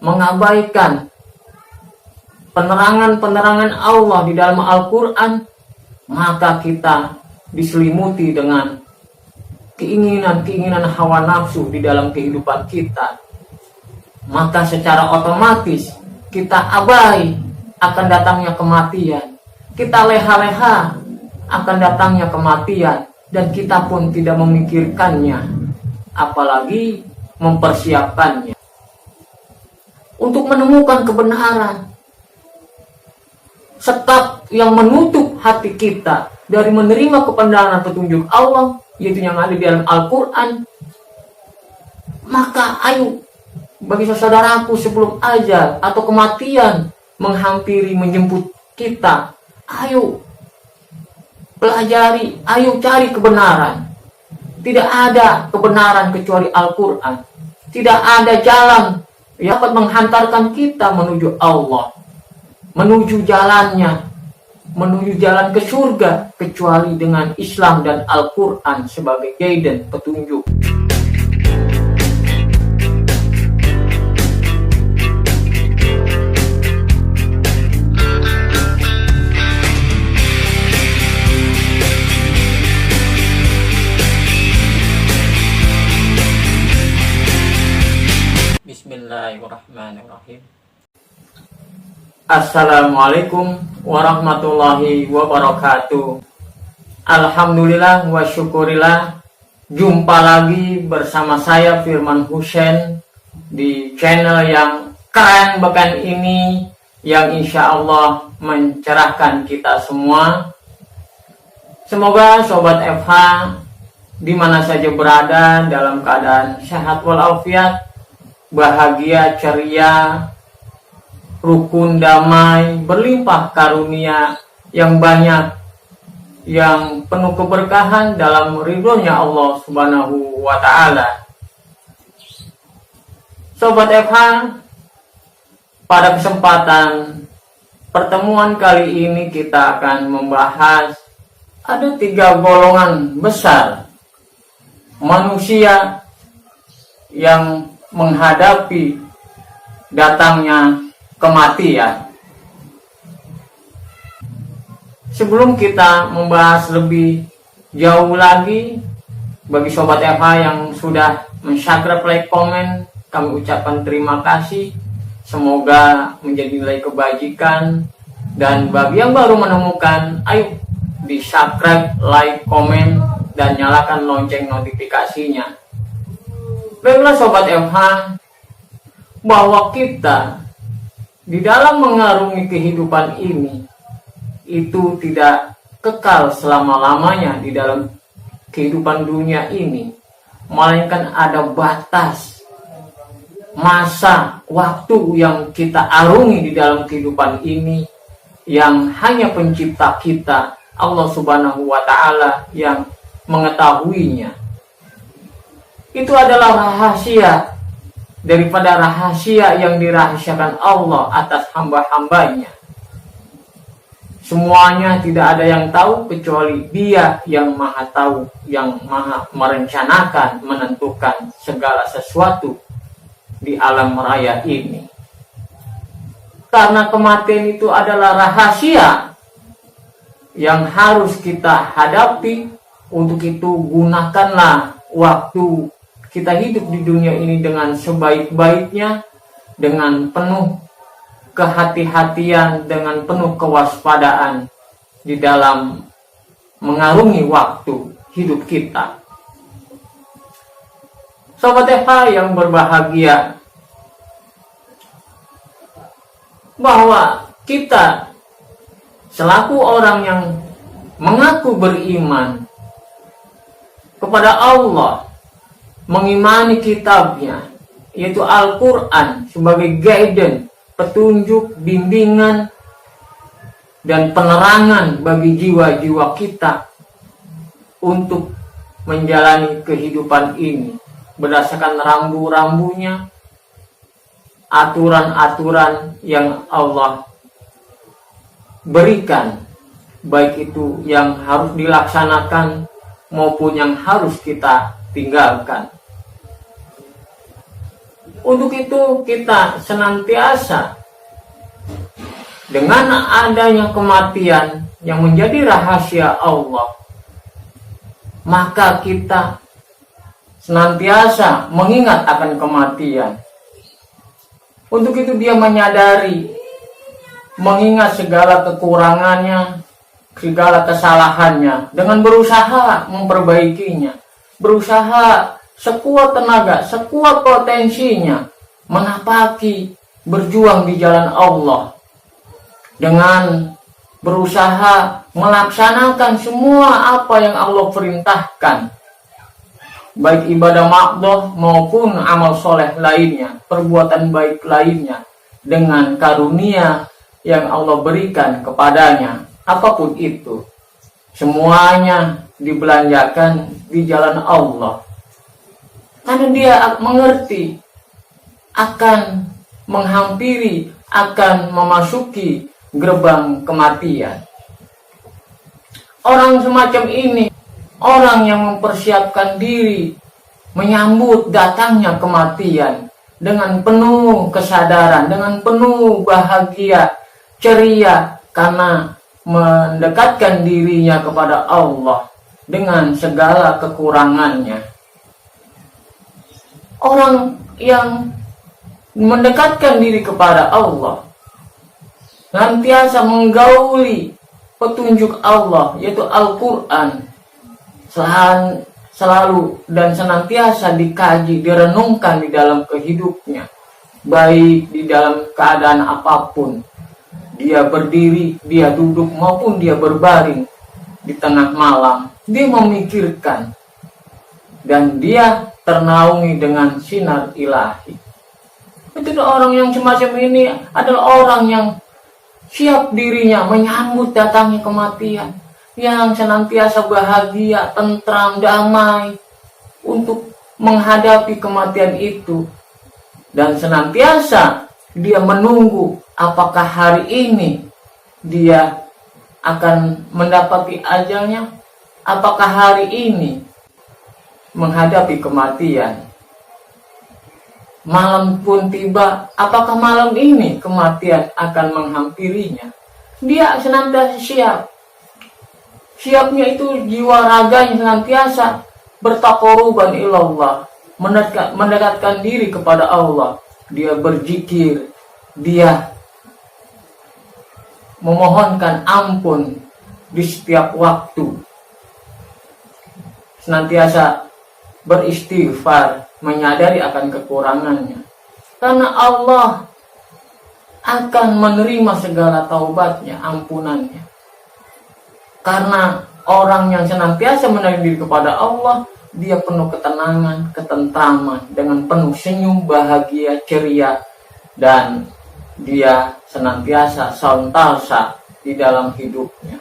mengabaikan penerangan-penerangan Allah di dalam Al-Quran, maka kita diselimuti dengan keinginan-keinginan hawa nafsu di dalam kehidupan kita. Maka secara otomatis kita abai akan datangnya kematian. Kita leha-leha akan datangnya kematian, dan kita pun tidak memikirkannya, apalagi mempersiapkannya. Untuk menemukan kebenaran, sekap yang menutup hati kita dari menerima kebenaran petunjuk Allah, yaitu yang ada di dalam Al-Quran, maka ayo, bagi saudaraku, sebelum ajal atau kematian menghampiri menjemput kita, ayo pelajari, ayo cari kebenaran. Tidak ada kebenaran kecuali Al-Quran. Tidak ada jalan yang dapat menghantarkan kita menuju Allah, menuju jalannya, menuju jalan ke surga, kecuali dengan Islam dan Al-Quran sebagai guidance, petunjuk. Bismillahirrahmanirrahim. Assalamualaikum warahmatullahi wabarakatuh. Alhamdulillah wa syukurillah, jumpa lagi bersama saya Firman Husein di channel yang keren bahkan ini, yang insya Allah mencerahkan kita semua. Semoga Sobat FH di mana saja berada dalam keadaan sehat walafiat, bahagia, ceria, rukun, damai, berlimpah karunia yang banyak, yang penuh keberkahan dalam ridhonya Allah Subhanahu wa Ta'ala. Sobat FH, pada kesempatan pertemuan kali ini kita akan membahas ada 3 golongan besar manusia yang menghadapi datangnya kematian. Sebelum kita membahas lebih jauh lagi, bagi Sobat FH yang sudah men-subscribe, like, komen, kami ucapkan terima kasih. Semoga menjadi nilai kebajikan. Dan bagi yang baru menemukan, ayo di-subscribe, like, komen, dan nyalakan lonceng notifikasinya. Baiklah Sobat FH, bahwa kita di dalam mengarungi kehidupan ini itu tidak kekal selama-lamanya di dalam kehidupan dunia ini, melainkan ada batas masa waktu yang kita arungi di dalam kehidupan ini, yang hanya pencipta kita Allah Subhanahu wa Ta'ala yang mengetahuinya. Itu adalah rahasia daripada rahasia yang dirahasiakan Allah atas hamba-hambanya. Semuanya tidak ada yang tahu kecuali Dia yang Maha Tahu, yang Maha merencanakan, menentukan segala sesuatu di alam raya ini. Karena kematian itu adalah rahasia yang harus kita hadapi. Untuk itu gunakanlah waktu kita hidup di dunia ini dengan sebaik-baiknya, dengan penuh kehati-hatian, dengan penuh kewaspadaan di dalam mengarungi waktu hidup kita. Sobat FH yang berbahagia, bahwa kita selaku orang yang mengaku beriman kepada Allah, mengimani kitabnya, yaitu Al-Quran sebagai guidance, petunjuk, bimbingan, dan penerangan bagi jiwa-jiwa kita untuk menjalani kehidupan ini berdasarkan rambu-rambunya, aturan-aturan yang Allah berikan, baik itu yang harus dilaksanakan maupun yang harus kita tinggalkan. Untuk itu kita senantiasa dengan adanya kematian yang menjadi rahasia Allah, maka kita senantiasa mengingat akan kematian. Untuk itu dia menyadari, mengingat segala kekurangannya, segala kesalahannya, dengan berusaha memperbaikinya, berusaha sekuat tenaga, sekuat potensinya, menapaki, berjuang di jalan Allah, dengan berusaha melaksanakan semua apa yang Allah perintahkan, baik ibadah makdoh maupun amal soleh lainnya, perbuatan baik lainnya, dengan karunia yang Allah berikan kepadanya, apapun itu, semuanya dibelanjakan di jalan Allah. Karena dia mengerti akan menghampiri, akan memasuki gerbang kematian. Orang semacam ini, orang yang mempersiapkan diri menyambut datangnya kematian dengan penuh kesadaran, dengan penuh bahagia, ceria, karena mendekatkan dirinya kepada Allah dengan segala kekurangannya. Orang yang mendekatkan diri kepada Allah senantiasa menggauli petunjuk Allah, yaitu Al-Quran, selalu dan senantiasa dikaji, direnungkan di dalam kehidupnya, baik di dalam keadaan apapun. Dia berdiri, dia duduk, maupun dia berbaring di tengah malam, dia memikirkan dan dia ternaungi dengan sinar ilahi. Itu orang yang semacam ini adalah orang yang siap dirinya menyambut datangnya kematian, yang senantiasa bahagia, tentram, damai untuk menghadapi kematian itu, dan senantiasa dia menunggu apakah hari ini dia akan mendapati ajalnya, apakah hari ini menghadapi kematian. Malam pun tiba, apakah malam ini kematian akan menghampirinya? Dia senantiasa siap. Siapnya itu jiwa raganya senantiasa bertaqarruban ilallah, mendekatkan diri kepada Allah. Dia berzikir, dia memohonkan ampun di setiap waktu, senantiasa beristighfar, menyadari akan kekurangannya, karena Allah akan menerima segala taubatnya, ampunannya. Karena orang yang senantiasa menarik diri kepada Allah, dia penuh ketenangan, ketentraman, dengan penuh senyum, bahagia, ceria, dan dia senantiasa santalsa di dalam hidupnya.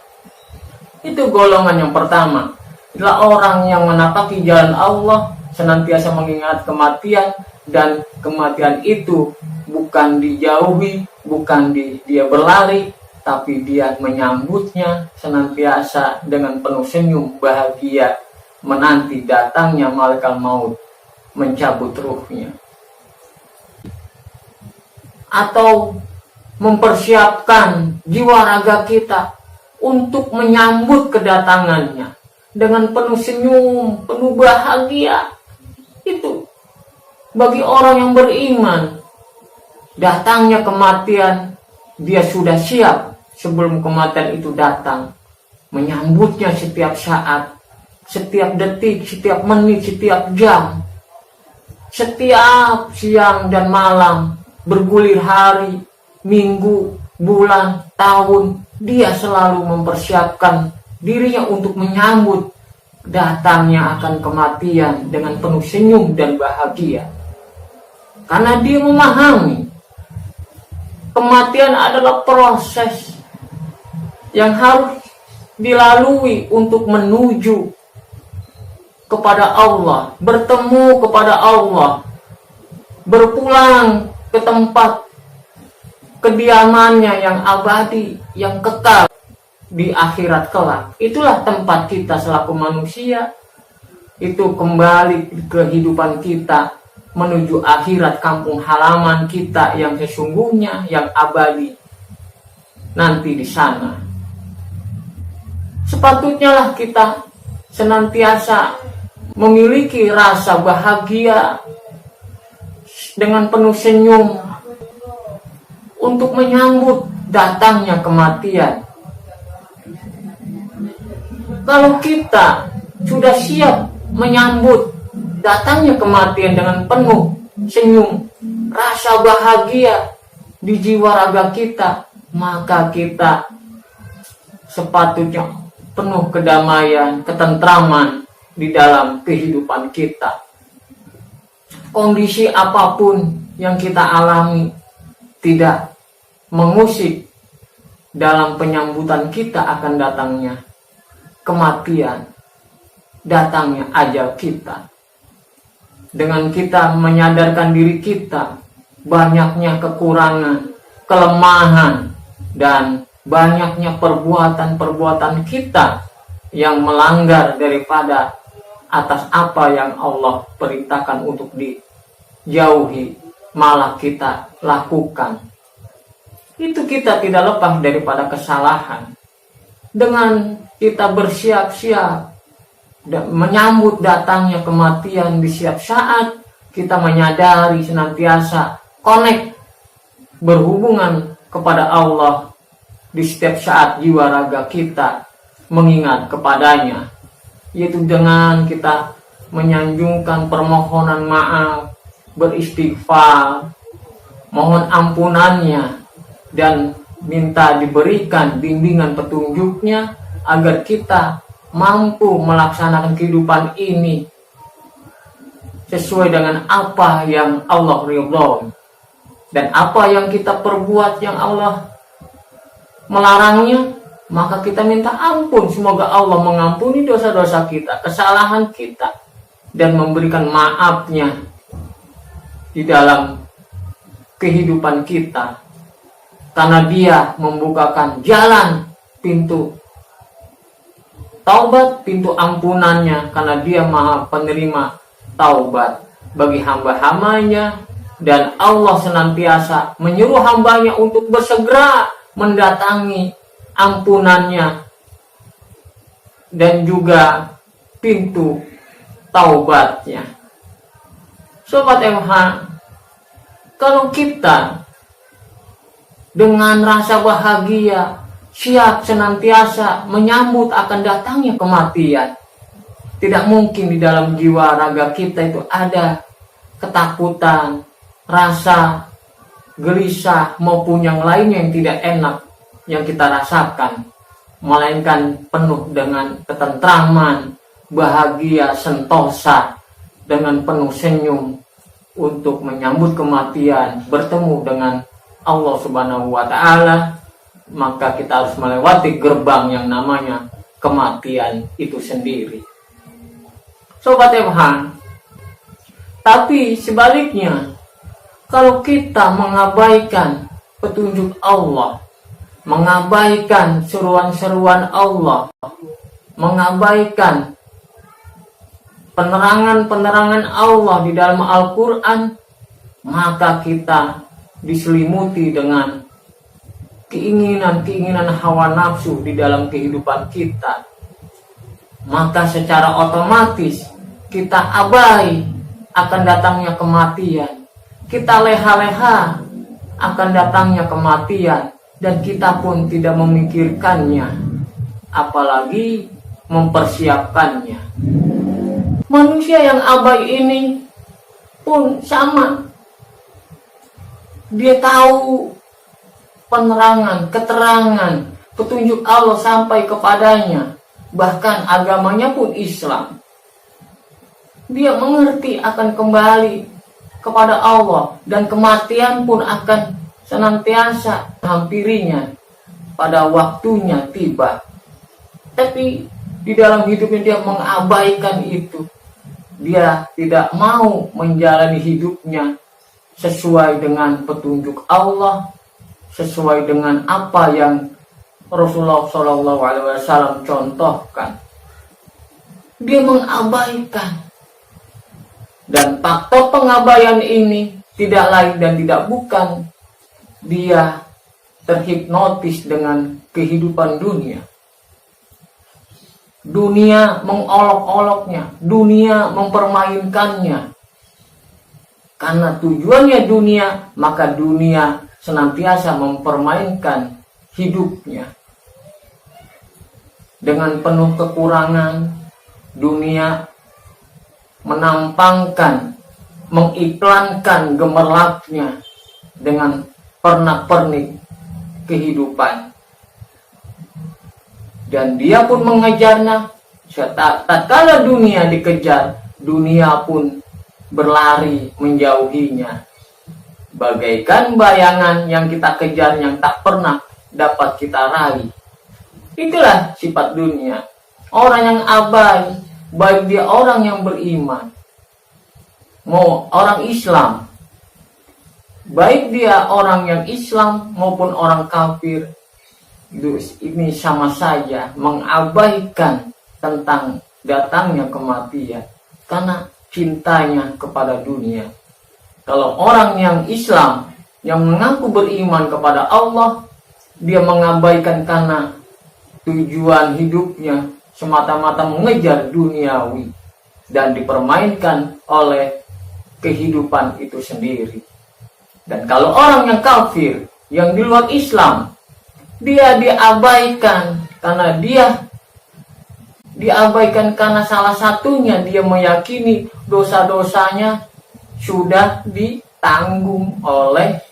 Itu golongan yang pertama, adalah orang yang menapaki jalan Allah, senantiasa mengingat kematian, dan kematian itu bukan dijauhi, bukan dia berlari, tapi dia menyambutnya senantiasa dengan penuh senyum, bahagia, menanti datangnya malaikat maut mencabut ruhnya. Atau mempersiapkan jiwa raga kita untuk menyambut kedatangannya dengan penuh senyum, penuh bahagia. Itu bagi orang yang beriman, datangnya kematian, dia sudah siap sebelum kematian itu datang, menyambutnya setiap saat, setiap detik, setiap menit, setiap jam, setiap siang dan malam, bergulir hari, minggu, bulan, tahun. Dia selalu mempersiapkan dirinya untuk menyambut datangnya akan kematian dengan penuh senyum dan bahagia. Karena dia memahami kematian adalah proses yang harus dilalui untuk menuju kepada Allah, bertemu kepada Allah, berpulang ke tempat kediamannya yang abadi, yang kekal di akhirat kelak. Itulah tempat kita selaku manusia, itu kembali ke kehidupan kita menuju akhirat, kampung halaman kita yang sesungguhnya, yang abadi nanti di sana. Sepatutnya lah kita senantiasa memiliki rasa bahagia dengan penuh senyum untuk menyambut datangnya kematian. Kalau kita sudah siap menyambut datangnya kematian dengan penuh senyum, rasa bahagia di jiwa raga kita, maka kita sepatutnya penuh kedamaian, ketentraman di dalam kehidupan kita. Kondisi apapun yang kita alami tidak mengusik dalam penyambutan kita akan datangnya kematian, datangnya ajal kita. Dengan kita menyadarkan diri kita banyaknya kekurangan, kelemahan, dan banyaknya perbuatan-perbuatan kita yang melanggar daripada atas apa yang Allah perintahkan untuk dijauhi, malah kita lakukan. Itu kita tidak lepas daripada kesalahan. Dengan kita bersiap-siap dan menyambut datangnya kematian di setiap saat, kita menyadari senantiasa connect, berhubungan kepada Allah di setiap saat jiwa raga kita mengingat kepadanya, yaitu dengan kita menyanjungkan permohonan maaf, beristighfar, mohon ampunannya, dan minta diberikan bimbingan petunjuknya agar kita mampu melaksanakan kehidupan ini sesuai dengan apa yang Allah ridhoi, dan apa yang kita perbuat yang Allah melarangnya, maka kita minta ampun. Semoga Allah mengampuni dosa-dosa kita, kesalahan kita, dan memberikan maafnya di dalam kehidupan kita, karena Dia membukakan jalan pintu taubat, pintu ampunannya, karena Dia maha penerima taubat bagi hamba-hambanya. Dan Allah senantiasa menyuruh hambanya untuk bersegera mendatangi ampunannya dan juga pintu taubatnya. Sobat MH, kalau kita dengan rasa bahagia siap senantiasa menyambut akan datangnya kematian, tidak mungkin di dalam jiwa raga kita itu ada ketakutan, rasa gelisah maupun yang lainnya yang tidak enak yang kita rasakan, melainkan penuh dengan ketentraman, bahagia, sentosa, dengan penuh senyum untuk menyambut kematian, bertemu dengan Allah Subhanahu wa Ta'ala. Maka kita harus melewati gerbang yang namanya kematian itu sendiri. Sobat MH, tapi sebaliknya, kalau kita mengabaikan petunjuk Allah, mengabaikan seruan-seruan Allah, mengabaikan penerangan-penerangan Allah di dalam Al-Quran, maka kita diselimuti dengan keinginan-keinginan hawa nafsu di dalam kehidupan kita. Maka secara otomatis kita abai akan datangnya kematian, kita leha-leha akan datangnya kematian, dan kita pun tidak memikirkannya, apalagi mempersiapkannya. Manusia yang abai ini pun sama. Dia tahu penerangan, keterangan, petunjuk Allah sampai kepadanya, bahkan agamanya pun Islam. Dia mengerti akan kembali kepada Allah, dan kematian pun akan senantiasa hampirinya pada waktunya tiba. Tapi di dalam hidupnya dia mengabaikan itu. Dia tidak mau menjalani hidupnya sesuai dengan petunjuk Allah, sesuai dengan apa yang Rasulullah SAW contohkan. Dia mengabaikan Dan faktor pengabaian ini tidak lain dan tidak bukan dia terhipnotis dengan kehidupan dunia. Dunia mengolok-oloknya, dunia mempermainkannya. Karena tujuannya dunia, maka dunia senantiasa mempermainkan hidupnya. Dengan penuh kekurangan, dunia menampangkan, mengiklankan gemerlapnya dengan pernak-pernik kehidupan. Dan dia pun mengejarnya. Tatkala dunia dikejar, dunia pun berlari menjauhinya. Bagaikan bayangan yang kita kejar yang tak pernah dapat kita raih. Itulah sifat dunia. Orang yang abai, baik dia orang yang beriman, mau orang Islam, baik dia orang yang Islam maupun orang kafir, ini sama saja mengabaikan tentang datangnya kematian karena cintanya kepada dunia. Kalau orang yang Islam yang mengaku beriman kepada Allah, dia mengabaikan karena tujuan hidupnya semata-mata mengejar duniawi dan dipermainkan oleh kehidupan itu sendiri. Dan kalau orang yang kafir, yang di luar Islam, dia diabaikan karena salah satunya dia meyakini dosa-dosanya sudah ditanggung oleh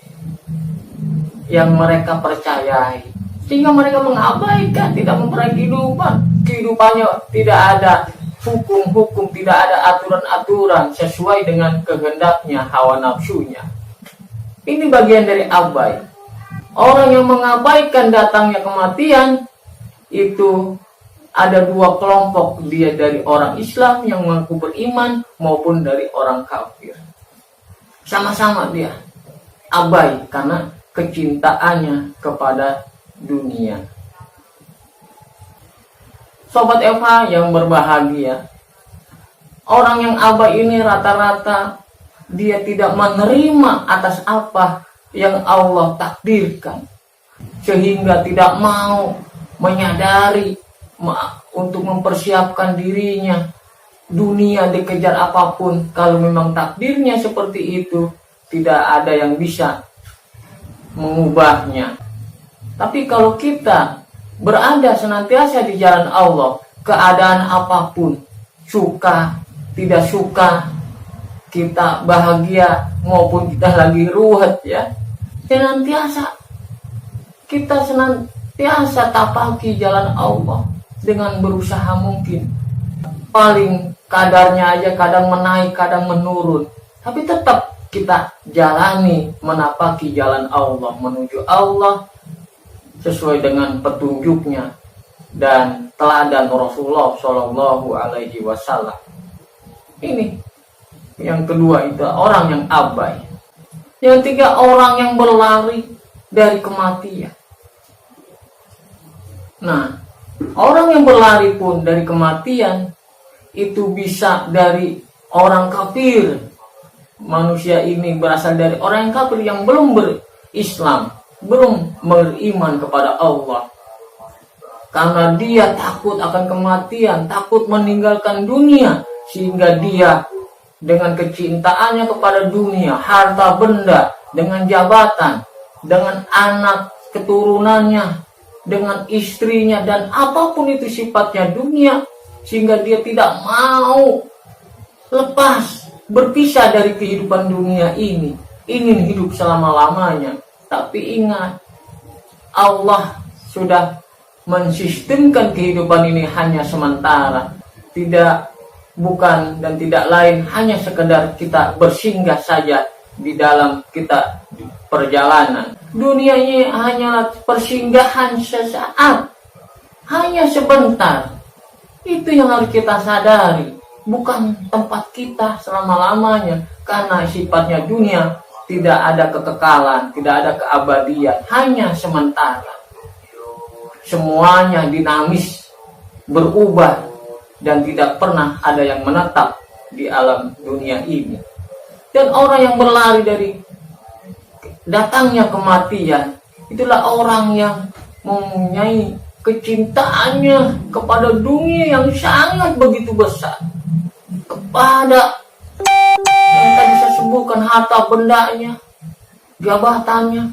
yang mereka percayai. Sehingga mereka mengabaikan, tidak memperhatikan kehidupannya tidak ada hukum-hukum, tidak ada aturan-aturan sesuai dengan kehendaknya, hawa nafsunya. Ini bagian dari abai. Orang yang mengabaikan datangnya kematian itu ada dua kelompok, dia dari orang Islam yang mengaku beriman maupun dari orang kafir. Sama-sama dia abai karena kecintaannya kepada dunia. Sobat Eva yang berbahagia, orang yang abai ini rata-rata dia tidak menerima atas apa yang Allah takdirkan, sehingga tidak mau menyadari untuk mempersiapkan dirinya. Dunia dikejar apapun, kalau memang takdirnya seperti itu, tidak ada yang bisa mengubahnya. Tapi kalau kita berada senantiasa di jalan Allah, keadaan apapun, suka, tidak suka, kita bahagia maupun kita lagi ruwet ya, kita senantiasa tapaki jalan Allah dengan berusaha mungkin. Paling kadarnya aja kadang menaik, kadang menurun, tapi tetap kita jalani menapaki jalan Allah, menuju Allah sesuai dengan petunjuknya dan teladan Rasulullah Shallallahu Alaihi Wasallam. Ini yang kedua, itu orang yang abai. Yang ketiga, orang yang berlari dari kematian. Nah, orang yang berlari pun dari kematian itu bisa dari orang kafir. Manusia ini berasal dari orang yang kafir yang belum berislam, belum beriman kepada Allah. Karena dia takut akan kematian, takut meninggalkan dunia, sehingga dia dengan kecintaannya kepada dunia, harta benda, dengan jabatan, dengan anak keturunannya, dengan istrinya, dan apapun itu sifatnya dunia, sehingga dia tidak mau lepas, berpisah dari kehidupan dunia ini, ingin hidup selama-lamanya. Tapi ingat, Allah sudah mensistemkan kehidupan ini hanya sementara, bukan dan tidak lain hanya sekedar kita bersinggah saja di dalam kita perjalanan. Dunia ini hanyalah persinggahan sesaat, hanya sebentar. Itu yang harus kita sadari, bukan tempat kita selama-lamanya. Karena sifatnya dunia tidak ada kekekalan, tidak ada keabadian, hanya sementara. Semuanya dinamis, berubah, dan tidak pernah ada yang menetap di alam dunia ini. Dan orang yang berlari dari datangnya kematian, itulah orang yang mempunyai kecintaannya kepada dunia yang sangat begitu besar, kepada yang tadi saya sebutkan harta bendanya, jabatannya,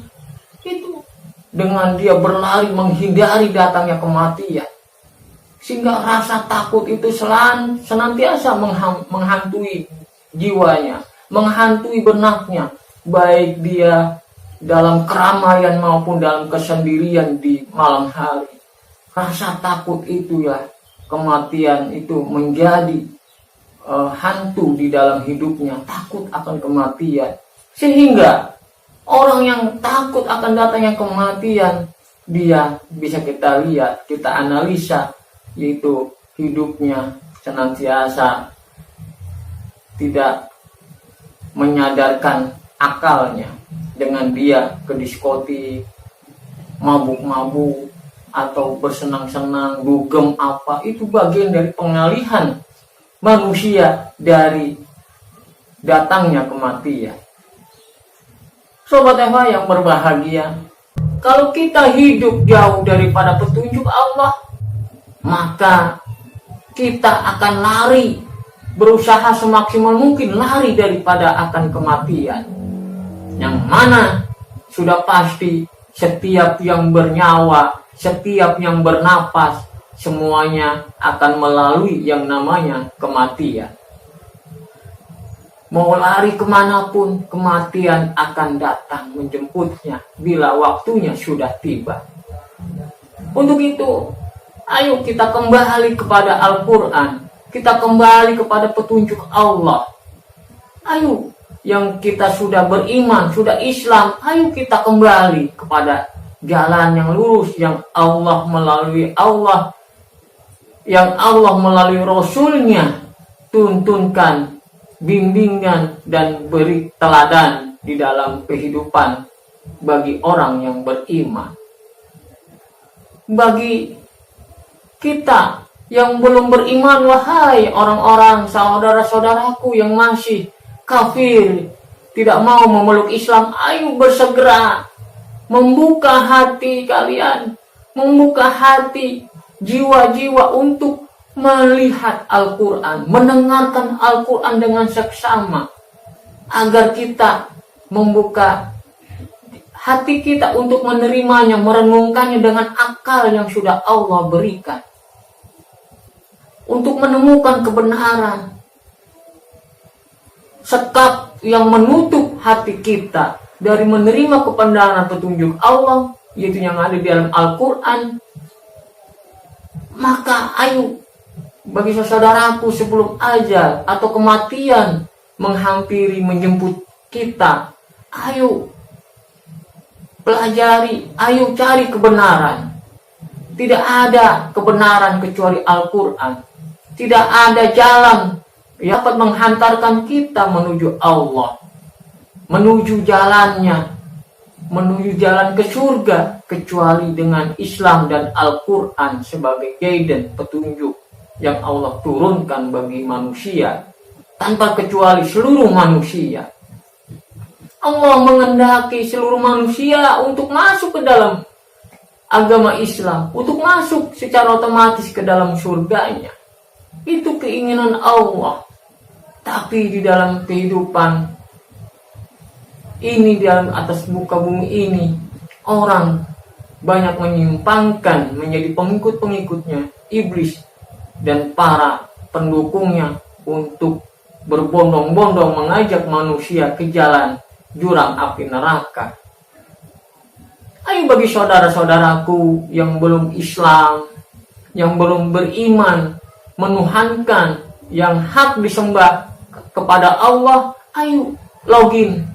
itu dengan dia berlari menghindari datangnya kematian, sehingga rasa takut itu senantiasa menghantui jiwanya, menghantui benaknya, baik dia dalam keramaian maupun dalam kesendirian di malam hari. Rasa takut itu ya, kematian itu menjadi hantu di dalam hidupnya, takut akan kematian. Sehingga orang yang takut akan datangnya kematian, dia bisa kita lihat, kita analisa, yaitu hidupnya senantiasa tidak menyadarkan akalnya, dengan dia ke diskotik, mabuk-mabuk, atau bersenang-senang, dugem apa, itu bagian dari pengalihan manusia dari datangnya kematian. Sobat Eva yang berbahagia, kalau kita hidup jauh daripada petunjuk Allah, maka kita akan lari, berusaha semaksimal mungkin lari daripada akan kematian, yang mana sudah pasti setiap yang bernyawa, setiap yang bernapas, semuanya akan melalui yang namanya kematian. Mau lari kemanapun, kematian akan datang menjemputnya bila waktunya sudah tiba. Untuk itu, ayo kita kembali kepada Al-Quran, kita kembali kepada petunjuk Allah. Ayo, yang kita sudah beriman, sudah Islam, ayo kita kembali kepada jalan yang lurus, yang Allah melalui Rasulnya tuntunkan, bimbingan, dan beri teladan di dalam kehidupan bagi orang yang beriman. Bagi kita yang belum beriman, wahai orang-orang saudara-saudaraku yang masih kafir, tidak mau memeluk Islam, ayo bersegera membuka hati kalian, membuka hati jiwa-jiwa untuk melihat Al-Quran, mendengarkan Al-Quran dengan seksama, agar kita membuka hati kita untuk menerimanya, merenungkannya dengan akal yang sudah Allah berikan, untuk menemukan kebenaran. Sekap yang menutup hati kita dari menerima kebenaran petunjuk Allah, yaitu yang ada di dalam Al-Quran, maka ayo, bagi saudaraku, sebelum ajal atau kematian menghampiri, menjemput kita, ayo pelajari, ayo cari kebenaran. Tidak ada kebenaran kecuali Al-Quran. Tidak ada jalan yang dapat menghantarkan kita menuju Allah, menuju jalannya, menuju jalan ke surga, kecuali dengan Islam dan Al-Quran sebagai guidance, petunjuk yang Allah turunkan bagi manusia tanpa kecuali seluruh manusia. Allah mengendaki seluruh manusia untuk masuk ke dalam agama Islam, untuk masuk secara otomatis ke dalam surganya. Itu keinginan Allah. Tapi di dalam kehidupan ini, di dalam atas muka bumi ini, orang banyak menyimpangkan menjadi pengikut-pengikutnya iblis dan para pendukungnya untuk berbondong-bondong mengajak manusia ke jalan jurang api neraka. Ayo bagi saudara-saudaraku yang belum Islam, yang belum beriman, menuhankan yang hak disembah kepada Allah, ayo login,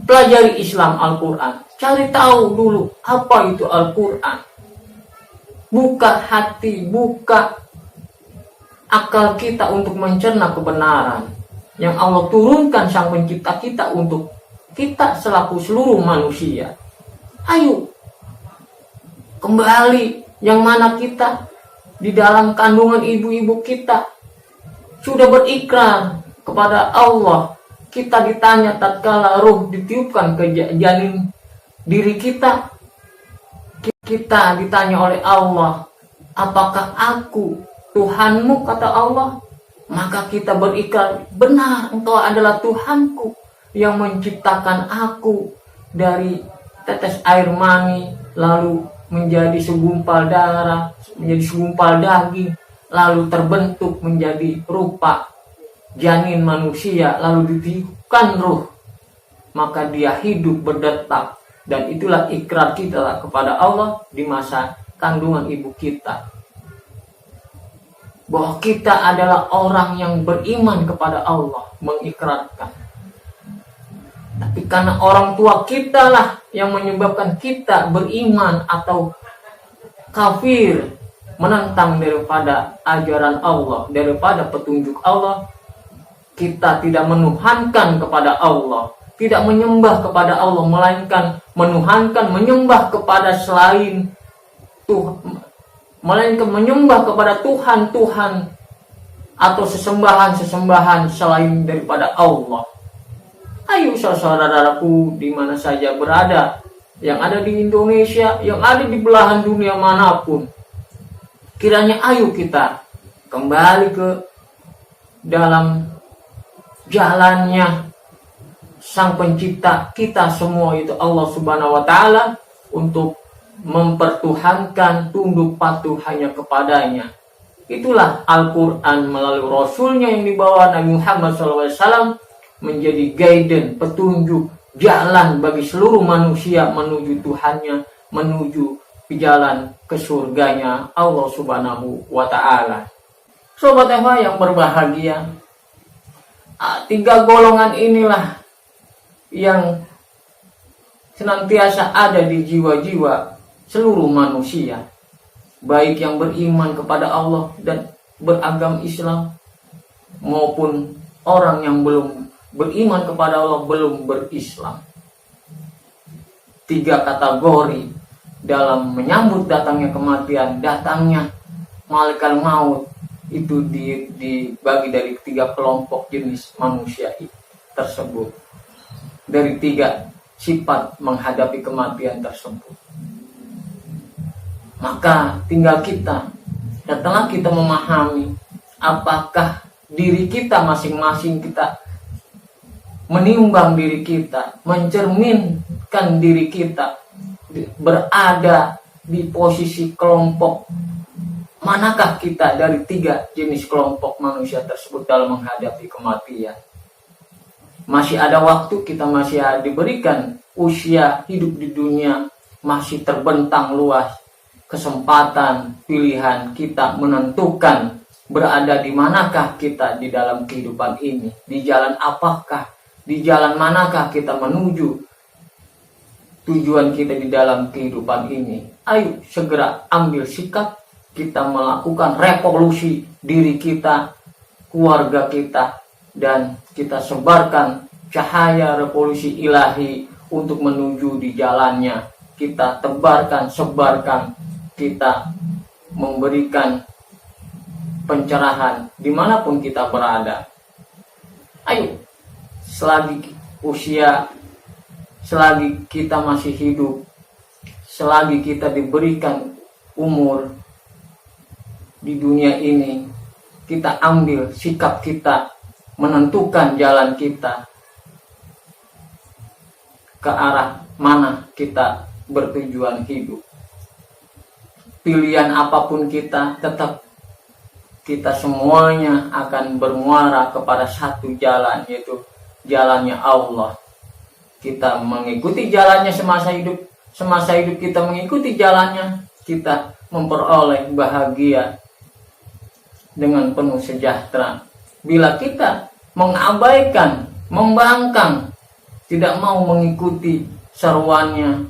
pelajari Islam Al-Quran, cari tahu dulu apa itu Al-Quran. Buka hati, buka akal kita untuk mencerna kebenaran yang Allah turunkan Sang Pencipta kita untuk kita selaku seluruh manusia. Ayo kembali, yang mana kita di dalam kandungan ibu-ibu kita sudah berikrar kepada Allah. Kita ditanya tatkala ruh ditiupkan ke janin diri kita, kita ditanya oleh Allah, apakah aku Tuhanmu, kata Allah. Maka kita berikrar, benar, Engkau adalah Tuhanku yang menciptakan aku dari tetes air mani, lalu menjadi segumpal darah, menjadi segumpal daging, lalu terbentuk menjadi rupa janin manusia, lalu ditiupkan ruh, maka dia hidup berdetak. Dan itulah ikrar kita kepada Allah di masa kandungan ibu kita, bahwa kita adalah orang yang beriman kepada Allah, mengikrarkan. Tapi karena orang tua kita lah yang menyebabkan kita beriman atau kafir, menentang daripada ajaran Allah, daripada petunjuk Allah, kita tidak menuhankan kepada Allah, tidak menyembah kepada Allah, melainkan menuhankan, menyembah kepada selain Tuhan, melainkan menyembah kepada Tuhan-Tuhan atau sesembahan-sesembahan selain daripada Allah. Ayo saudara-saudaraku di mana saja berada, yang ada di Indonesia, yang ada di belahan dunia manapun, kiranya ayo kita kembali ke dalam jalannya Sang Pencipta kita semua, itu Allah Subhanahu wa Ta'ala, untuk mempertuhankan, tunduk patuh hanya kepadanya. Itulah Al-Quran melalui Rasulnya yang dibawa Nabi Muhammad SAW menjadi guidance, petunjuk, jalan bagi seluruh manusia menuju Tuhannya, menuju ke jalan ke surganya Allah Subhanahu wa Ta'ala. Sobat Eva yang berbahagia, tiga golongan inilah yang senantiasa ada di jiwa-jiwa seluruh manusia, baik yang beriman kepada Allah dan beragama Islam, maupun orang yang belum beriman kepada Allah, belum berislam. Tiga kategori dalam menyambut datangnya kematian, datangnya malaikat maut, itu dibagi dari tiga kelompok jenis manusia tersebut, dari tiga sifat menghadapi kematian tersebut. Maka tinggal kita, setelah kita memahami apakah diri kita masing-masing, kita menimbang diri kita, mencerminkan diri kita berada di posisi kelompok manakah kita dari tiga jenis kelompok manusia tersebut dalam menghadapi kematian. Masih ada waktu, kita masih diberikan usia hidup di dunia, masih terbentang luas kesempatan, pilihan kita menentukan berada di manakah kita di dalam kehidupan ini, di jalan apakah, di jalan manakah kita menuju tujuan kita di dalam kehidupan ini. Ayo segera ambil sikap, kita melakukan revolusi diri kita, keluarga kita, dan kita sebarkan cahaya revolusi ilahi untuk menuju di jalannya. Kita tebarkan, sebarkan, kita memberikan pencerahan dimanapun kita berada. Ayo, selagi usia, selagi kita masih hidup, selagi kita diberikan umur di dunia ini, kita ambil sikap kita, menentukan jalan kita, ke arah mana kita bertujuan hidup. Pilihan apapun kita, tetap kita semuanya akan bermuara kepada satu jalan, yaitu jalannya Allah. Kita mengikuti jalannya semasa hidup kita mengikuti jalannya, kita memperoleh bahagia dengan penuh sejahtera. Bila kita mengabaikan, membangkang, tidak mau mengikuti seruannya,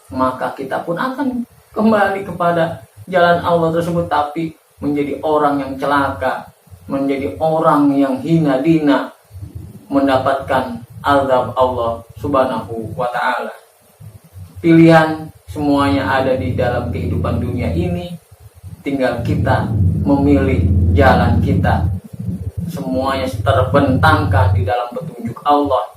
maka kita pun akan kembali kepada jalan Allah tersebut, tapi menjadi orang yang celaka, menjadi orang yang hina dina, mendapatkan azab Allah Subhanahu wa Ta'ala. Pilihan semuanya ada di dalam kehidupan dunia ini, tinggal kita memilih jalan kita. semuanya terbentangkan di dalam petunjuk Allah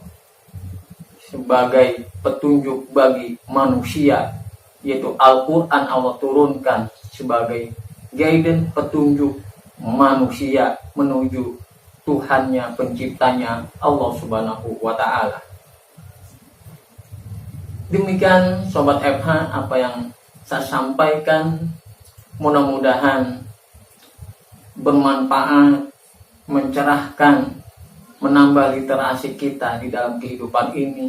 sebagai petunjuk bagi manusia, yaitu Al-Quran Allah turunkan sebagai guidance petunjuk manusia menuju Tuhannya, penciptanya Allah Subhanahu wa Ta'ala. Demikian Sobat FH apa yang saya sampaikan, mudah-mudahan bermanfaat, mencerahkan, menambah literasi kita di dalam kehidupan ini,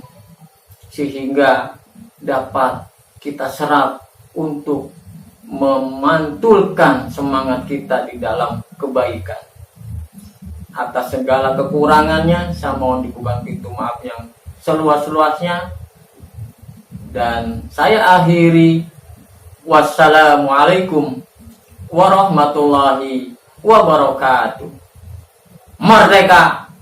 sehingga dapat kita serap untuk memantulkan semangat kita di dalam kebaikan. Atas segala kekurangannya saya mohon dibuka pintu maaf yang seluas-luasnya, dan saya akhiri. Wassalamualaikum warahmatullahi wabarakatuh. Merdeka!